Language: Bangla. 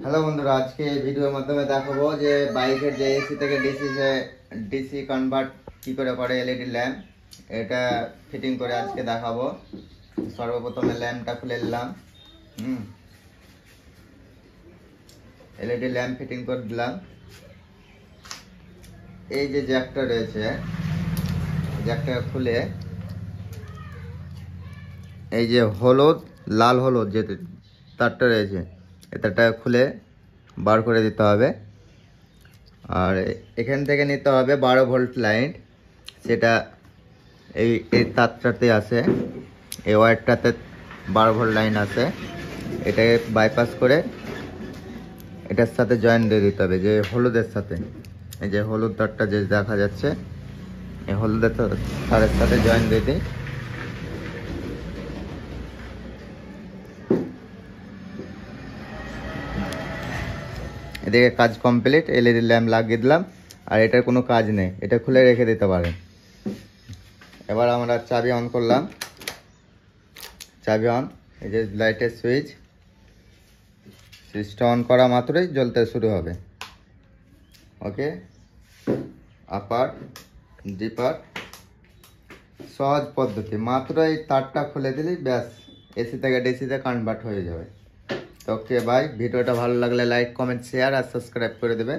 হ্যালো বন্ধুরা, আজকে এই ভিডিওর মাধ্যমে দেখাবো যে বাইকের যে এসি থেকে ডিসি কনভার্ট কি করে এলইডি ল্যাম্প এটা ফিটিং করে আজকে দেখাবো। সর্বপ্রথমে ল্যাম্পটা খুলে নিলাম। এলইডি ল্যাম্প ফিটিং করে দিলাম। এই যে জ্যাকটা রয়েছে, জ্যাকটা খুলে এই যে লাল হলুদ যে তারটা রয়েছে, এই তারটা খুলে বার করে দিতে হবে। আর এখান থেকে নিতে হবে 12 ভোল্ট লাইন, সেটা এই এই তারটাতে আছে, এই ওয়্যারটাতে 12 ভোল্ট লাইন আছে। এটাকে বাইপাস করে এটার সাথে জয়েন দিয়ে দিতে হবে, যে হলুদের সাথে। এই যে হলুদ তারটা যে দেখা যাচ্ছে, এই হলুদের তারের সাথে জয়েন দিয়ে দিই। এদিকে কাজ কমপ্লিট, এলইডি ল্যাম্প লাগিয়ে দিলাম। আর এটার কোনো কাজ নেই, এটা খুলে রেখে দিতে পারেন। এবার আমরা চাবি অন করলাম, চাবি অন। এই যে লাইটের সুইচটা অন করা মাত্রই জ্বলতে শুরু হবে। ওকে, আপার ডিপার, সহজ পদ্ধতি। মাত্র এই তারটা খুলে দিলেই ব্যাস, এসি থেকে ডিসিতে কনভার্ট হয়ে যাবে। তো ওকে ভাই, ভিডিওটা ভালো লাগলে লাইক, কমেন্ট, শেয়ার আর সাবস্ক্রাইব করে দেবে।